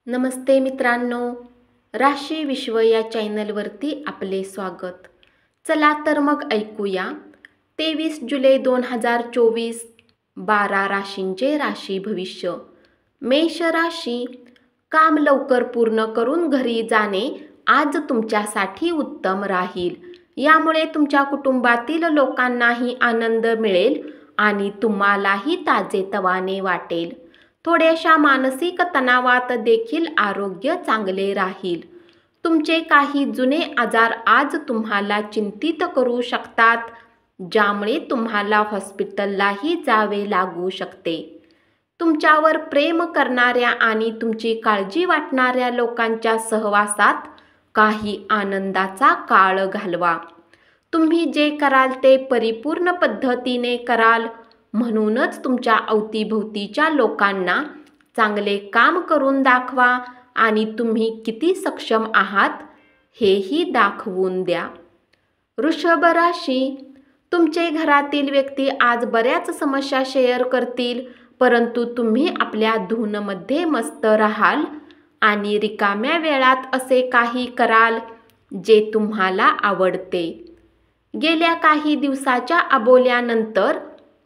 नमस्ते मित्रांनो, राशी विश्व या चॅनलवरती आपले स्वागत. चला तर मग ऐकूया 23 जुलै 2024 12 राशींचे राशी भविष्य. मेष राशी, काम लवकर पूर्ण करून घरी जाणे आज तुमच्यासाठी उत्तम राहील. यामुळे तुमच्या कुटुंबातील लोकांनाही आनंद मिळेल आणि तुम्हालाही ताजेतवाने वाटेल. थोड्याशा मानसिक तणावात देखील आरोग्य चांगले राहील. तुमचे काही जुने आजार आज तुम्हाला चिंतित करू शकतात, ज्यामुळे तुम्हाला हॉस्पिटललाही जावे लागू शकते. तुमच्यावर प्रेम करणाऱ्या आणि तुमची काळजी वाटणाऱ्या लोकांच्या सहवासात काही आनंदाचा काळ घालवा. तुम्ही जे कराल ते परिपूर्ण पद्धतीने कराल, म्हणूनच तुमच्या अवतीभोवतीच्या लोकांना चांगले काम करून दाखवा आणि तुम्ही किती सक्षम आहात हेही दाखवून द्या. वृषभ राशी, तुमचे घरातील व्यक्ती आज बऱ्याच समस्या शेअर करतील, परंतु तुम्ही आपल्या धूनमध्ये मस्त राहाल आणि रिकाम्या वेळात असे काही कराल जे तुम्हाला आवडते. गेल्या काही दिवसाच्या अबोल्यानंतर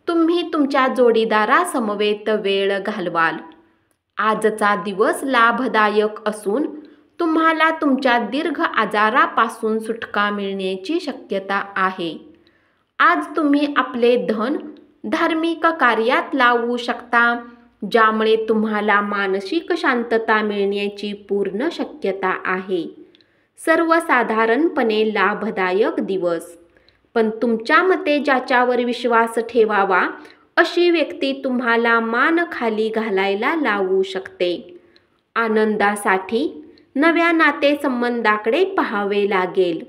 तुम्ही तुमच्या जोडीदारासमवेत वेळ घालवाल. आजचा दिवस लाभदायक असून तुम्हाला तुमच्या दीर्घ आजारापासून सुटका मिळण्याची शक्यता आहे. आज तुम्ही आपले धन धार्मिक कार्यात लावू शकता, ज्यामुळे तुम्हाला मानसिक शांतता मिळण्याची पूर्ण शक्यता आहे. सर्वसाधारणपणे लाभदायक दिवस, पण तुमच्या मते ज्याच्यावर विश्वास ठेवावा अशी व्यक्ती तुम्हाला मान खाली घालायला लावू शकते. आनंदासाठी नव्या नातेसंबंधाकडे पाहावे लागेल.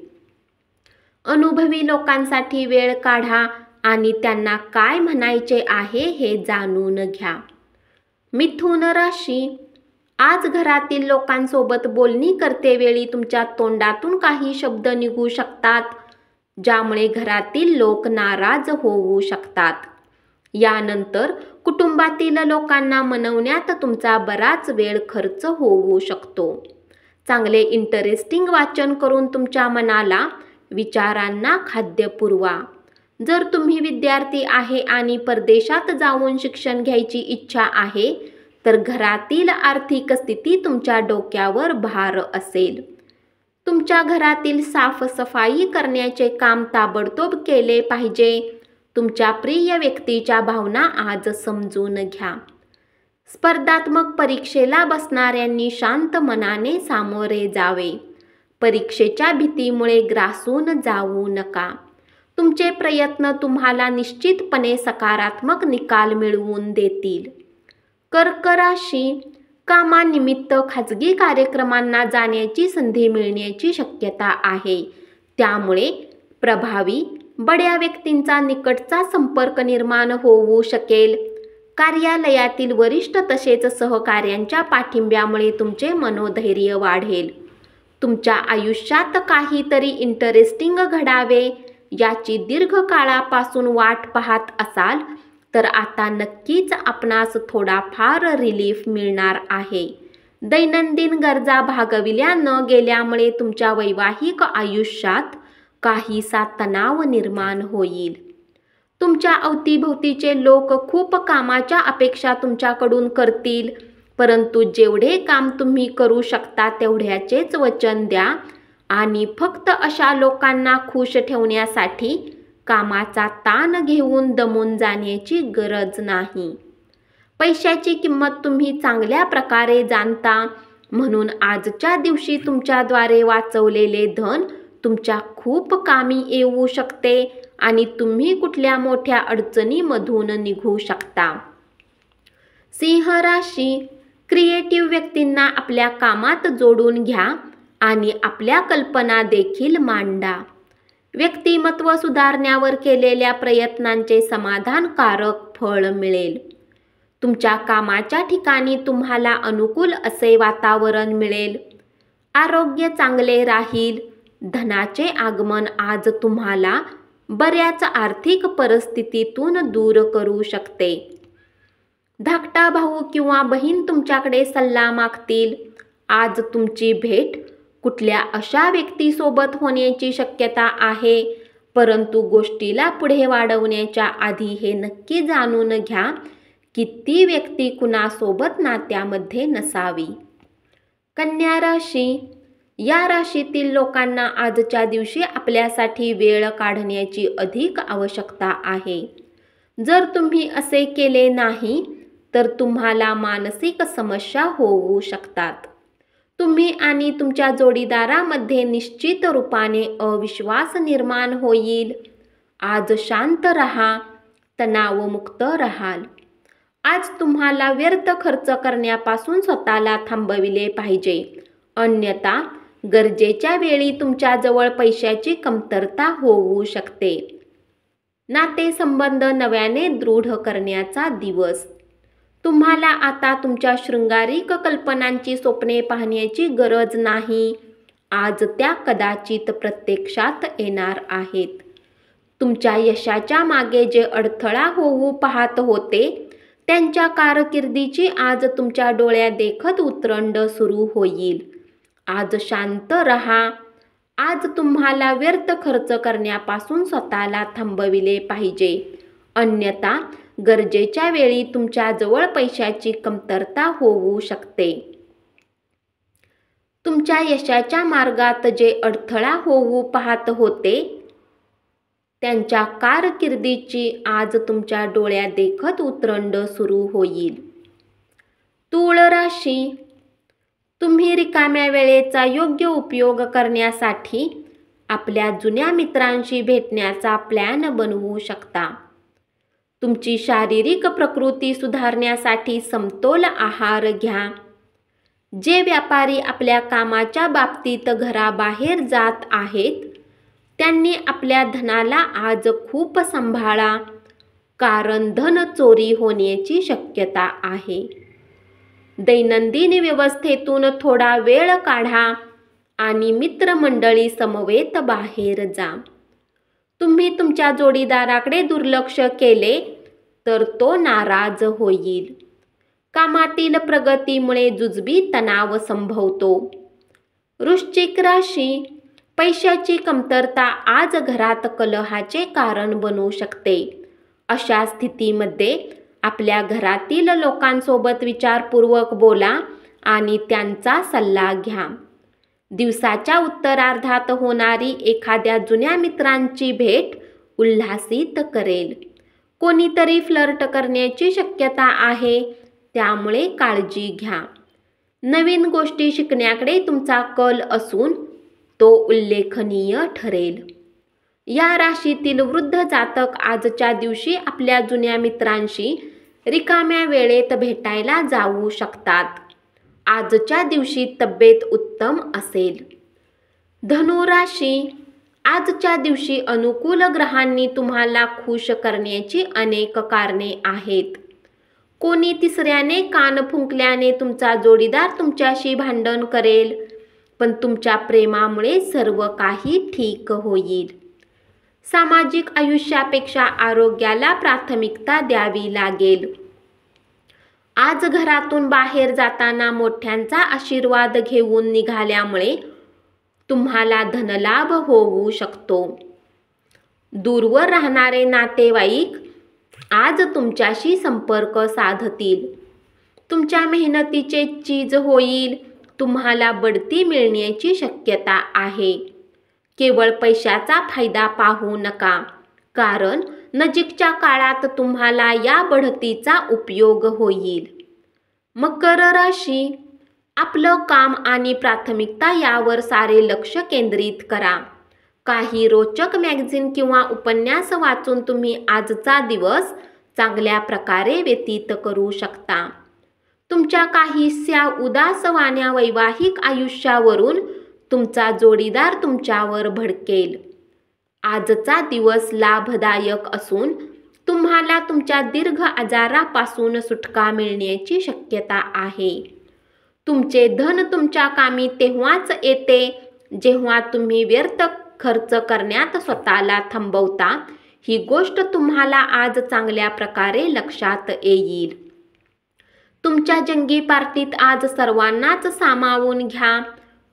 अनुभवी लोकांसाठी वेळ काढा आणि त्यांना काय म्हणायचे आहे हे जाणून घ्या. मिथुन राशी, आज घरातील लोकांसोबत बोलणी करतेवेळी तुमच्या तोंडातून काही शब्द निघू शकतात, ज्यामुळे घरातील लोक नाराज होऊ शकतात. यानंतर कुटुंबातील लोकांना मनवण्यात तुमचा बराच वेळ खर्च होऊ शकतो. चांगले इंटरेस्टिंग वाचन करून तुमच्या मनाला विचारांना खाद्य पुरवा. जर तुम्ही विद्यार्थी आहे आणि परदेशात जाऊन शिक्षण घ्यायची इच्छा आहे, तर घरातील आर्थिक स्थिती तुमच्या डोक्यावर भार असेल. तुमच्या घरातील साफसफाई करण्याचे काम ताबडतोब केले पाहिजे. तुमच्या प्रिय व्यक्तीच्या भावना आज समजून घ्या. स्पर्धात्मक परीक्षेला बसणाऱ्यांनी शांत मनाने सामोरे जावे. परीक्षेच्या भीतीमुळे ग्रासून जाऊ नका. तुमचे प्रयत्न तुम्हाला निश्चितपणे सकारात्मक निकाल मिळवून देतील. कर्क राशी, कामानिमित्त खाजगी कार्यक्रमांना जाण्याची संधी मिळण्याची शक्यता आहे. त्यामुळे प्रभावी बड्या व्यक्तींचा निकटचा संपर्क निर्माण होऊ शकेल. कार्यालयातील वरिष्ठ तसेच सहकाऱ्यांच्या पाठिंब्यामुळे तुमचे मनोधैर्य वाढेल. तुमच्या आयुष्यात काहीतरी इंटरेस्टिंग घडावे याची दीर्घकाळापासून वाट पाहत असाल तर आता नक्कीच आपणास थोडाफार रिलीफ मिळणार आहे. दैनंदिन गरजा भागविल्या न गेल्यामुळे तुमच्या वैवाहिक आयुष्यात काहीसा तणाव निर्माण होईल. तुमच्या अवतीभोवतीचे लोक खूप कामाच्या अपेक्षा तुमच्याकडून करतील, परंतु जेवढे काम तुम्ही करू शकता तेवढ्याचेच वचन द्या आणि फक्त अशा लोकांना खुश ठेवण्यासाठी कामाचा ताण घेऊन दमून जाण्याची गरज नाही. पैशाची किंमत तुम्ही चांगल्या प्रकारे जाणता, म्हणून आजच्या दिवशी तुमच्याद्वारे वाचवलेले धन तुमच्या खूप कामी येऊ शकते आणि तुम्ही कुठल्या मोठ्या अडचणीमधून निघू शकता. सिंह राशी, क्रिएटिव्ह व्यक्तींना आपल्या कामात जोडून घ्या आणि आपल्या कल्पना देखील मांडा. व्यक्तिमत्व सुधारण्यावर केलेल्या प्रयत्नांचे समाधानकारक फळ मिळेल. तुमच्या कामाच्या ठिकाणी तुम्हाला अनुकूल असे वातावरण मिळेल. आरोग्य चांगले राहील. धनाचे आगमन आज तुम्हाला बऱ्याच आर्थिक परिस्थितीतून दूर करू शकते. धाकटा भाऊ किंवा बहीण तुमच्याकडे सल्ला मागतील आज तुमची भेट कुठल्या अशा व्यक्तीसोबत होण्याची शक्यता आहे, परंतु गोष्टीला पुढे वाढवण्याच्या आधी हे नक्की जाणून घ्या की ती व्यक्ती कुणासोबत नात्यामध्ये नसावी. कन्या राशी. या राशीतील लोकांना आजच्या दिवशी आपल्यासाठी वेळ काढण्याची अधिक आवश्यकता आहे. जर तुम्ही असे केले नाही तर तुम्हाला मानसिक समस्या होऊ शकतात. तुम्ही आणि तुमच्या जोडीदारामध्ये निश्चित रूपाने अविश्वास निर्माण होईल. आज शांत राहा, तणावमुक्त राहाल. आज तुम्हाला व्यर्थ खर्च करण्यापासून स्वतःला थांबविले पाहिजे, अन्यथा गरजेच्या वेळी तुमच्याजवळ पैशाची कमतरता होऊ शकते. नातेसंबंध नव्याने दृढ करण्याचा दिवस. तुम्हाला आता तुमच्या शृंगारिक कल्पनांची स्वप्ने पाहण्याची गरज नाही. आज त्या कदाचित प्रत्यक्षात येणार आहेत. तुमच्या यशाच्या मागे जे अडथळा होऊ पाहत होते त्यांच्या कारकिर्दीची आज तुमच्या डोळ्यादेखत उतरंड सुरू होईल. आज शांत रहा. आज तुम्हाला व्यर्थ खर्च करण्यापासून स्वतःला थांबविले पाहिजे, अन्यथा गरजेच्या वेळी तुमच्याजवळ पैशाची कमतरता होऊ शकते. तुमच्या यशाच्या मार्गात जे अडथळा होऊ पाहत होते त्यांच्या कारकिर्दीची आज तुमच्या डोळ्यादेखत उतरंड सुरू होईल. तूळ राशी. तुम्ही रिकाम्या वेळेचा योग्य उपयोग करण्यासाठी आपल्या जुन्या मित्रांशी भेटण्याचा प्लॅन बनवू शकता. तुमची शारीरिक प्रकृती सुधारण्यासाठी समतोल आहार घ्या. जे व्यापारी आपल्या कामाच्या बाबतीत घराबाहेर जात आहेत त्यांनी आपल्या धनाला आज खूप सांभाळा, कारण धन चोरी होण्याची शक्यता आहे. दैनंदिन व्यवस्थेतून थोडा वेळ काढा आणि मित्रमंडळी समवेत बाहेर जा. तुम्ही तुमच्या जोडीदाराकडे दुर्लक्ष केले तर तो नाराज होईल. कामातील प्रगतीमुळे जुजबी तणाव संभवतो. वृश्चिक राशी. पैशाची कमतरता आज घरात कलहाचे कारण बनू शकते. अशा स्थितीमध्ये आपल्या घरातील लोकांसोबत विचारपूर्वक बोला आणि त्यांचा सल्ला घ्या. दिवसाच्या उत्तरार्धात होणारी एखाद्या जुन्या मित्रांची भेट उल्हासित करेल. कोणीतरी फ्लर्ट करण्याची शक्यता आहे, त्यामुळे काळजी घ्या. नवीन गोष्टी शिकण्याकडे तुमचा कल असून तो उल्लेखनीय ठरेल. या राशीतील वृद्ध जातक आजच्या दिवशी आपल्या जुन्या मित्रांशी रिकाम्या वेळेत भेटायला जाऊ शकतात. आजच्या दिवशी तब्येत उत्तम असेल. धनु राशी. आजच्या दिवशी अनुकूल ग्रहांनी तुम्हाला खुश करण्याची अनेक कारणे आहेत. कोणी तिसऱ्याने कान फुंकल्याने तुमचा जोडीदार तुमच्याशी भांडण करेल, पण तुमच्या प्रेमामुळे सर्व काही ठीक होईल. सामाजिक आयुष्यापेक्षा आरोग्याला प्राथमिकता द्यावी लागेल. आज घरातून बाहेर जाताना मोठ्यांचा आशीर्वाद घेऊन निघाल्यामुळे तुम्हाला धनलाभ होऊ शकतो. दूरवर राहणारे नातेवाईक आज तुमच्याशी संपर्क साधतील. तुमच्या मेहनतीचे चीज होईल. तुम्हाला बढती मिळण्याची शक्यता आहे. केवळ पैशाचा फायदा पाहू नका, कारण नजीकच्या काळात तुम्हाला या बढतीचा उपयोग होईल. मकर राशी. आपलं काम आणि प्राथमिकता यावर सारे लक्ष केंद्रित करा. काही रोचक मॅगझिन किंवा उपन्यास वाचून तुम्ही आजचा दिवस चांगल्या प्रकारे व्यतीत करू शकता. तुमच्या काहीशा उदासवाण्या वैवाहिक आयुष्यावरून तुमचा जोडीदार तुमच्यावर भडकेल. आजचा दिवस लाभदायक असून तुम्हाला तुमच्या दीर्घ आजारापासून सुटका मिळण्याची शक्यता आहे. तुमचे धन तुमच्या कामी तेव्हाच येते जेव्हा तुम्ही व्यर्थ खर्च करण्यात स्वतःला थांबवता. ही गोष्ट तुम्हाला आज चांगल्या प्रकारे लक्षात येईल. तुमच्या जंगी पार्टीत आज सर्वांनाच सामावून घ्या.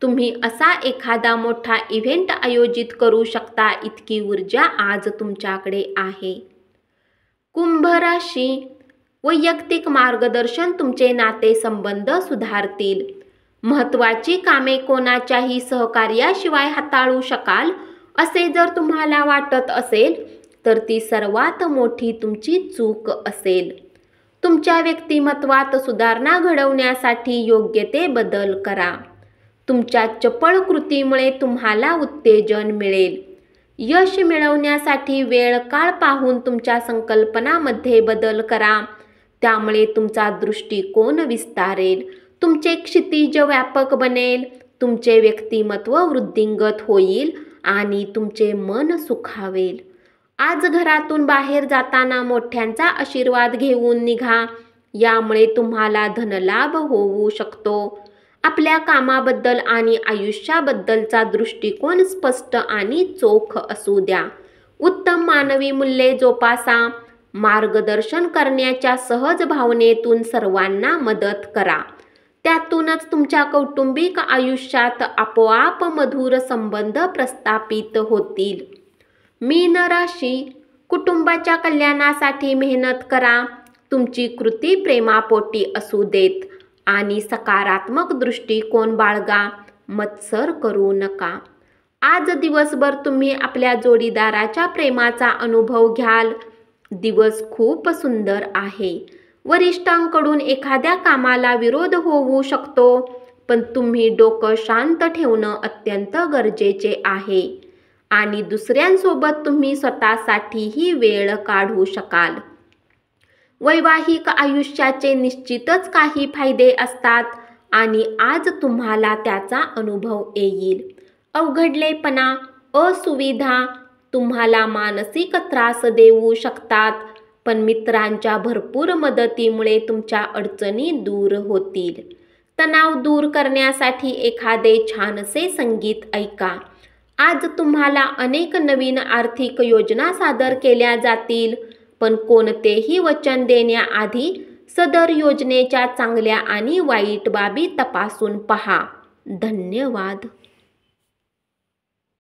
तुम्ही असा एखादा मोठा इव्हेंट आयोजित करू शकता इतकी ऊर्जा आज तुमच्याकडे आहे. कुंभ राशी, वैयक्तिक मार्गदर्शन तुमचे नातेसंबंध सुधारतील. महत्त्वाची कामे कोणाच्याही सहकार्याशिवाय हाताळू शकाल असे जर तुम्हाला वाटत असेल तर ती सर्वात मोठी तुमची चूक असेल. तुमच्या व्यक्तिमत्वात सुधारणा घडवण्यासाठी योग्य ते बदल करा. तुमच्या चपळ कृतीमुळे तुम्हाला उत्तेजन मिळेल. यश मिळवण्यासाठी वेळ काळ पाहून तुमच्या संकल्पनांमध्ये बदल करा. त्यामुळे तुमचा दृष्टिकोन विस्तारेल. तुमचे क्षितिज व्यापक बनेल. तुमचे व्यक्तिमत्व वृद्धिंगत होईल आणि तुमचे मन सुखावेल. आज घरातून बाहेर जाताना मोठ्यांचा आशीर्वाद घेऊन निघा. यामुळे तुम्हाला धनलाभ होऊ शकतो. आपल्या कामाबद्दल आणि आयुष्याबद्दलचा दृष्टिकोन स्पष्ट आणि चोख असू द्या. उत्तम मानवी मूल्ये जोपासा. मार्गदर्शन करण्याच्या सहज भावनेतून सर्वांना मदत करा. त्यातूनच तुमच्या कौटुंबिक आयुष्यात आपोआप मधुर संबंध प्रस्थापित होतील. मीन राशी, कुटुंबाच्या कल्याणासाठी मेहनत करा. तुमची कृती प्रेमापोटी असू देत आणि सकारात्मक दृष्टिकोन बाळगा. मत्सर करू नका. आज दिवसभर तुम्ही आपल्या जोडीदाराच्या प्रेमाचा अनुभव घ्याल. दिवस खूप सुंदर आहे. वरिष्ठांकडून एखाद्या कामाला विरोध होऊ शकतो, पण तुम्ही डोकं शांत ठेवणं अत्यंत गरजेचे आहे आणि दुसऱ्यांसोबत तुम्ही स्वतःसाठीही वेळ काढू शकाल. वैवाहिक आयुष्याचे निश्चितच काही फायदे असतात आणि आज तुम्हाला त्याचा अनुभव येईल. अवघडलेपणा, असुविधा तुम्हाला मानसिक त्रास देऊ शकतात, पण मित्रांच्या भरपूर मदतीमुळे तुमच्या अडचणी दूर होतील. तणाव दूर करण्यासाठी एखादे छानसे संगीत ऐका. आज तुम्हाला अनेक नवीन आर्थिक योजना सादर केल्या जातील, पण कोणतेही वचन देण्याआधी सदर योजनेच्या चांगल्या आणि वाईट बाबी तपासून पहा. धन्यवाद.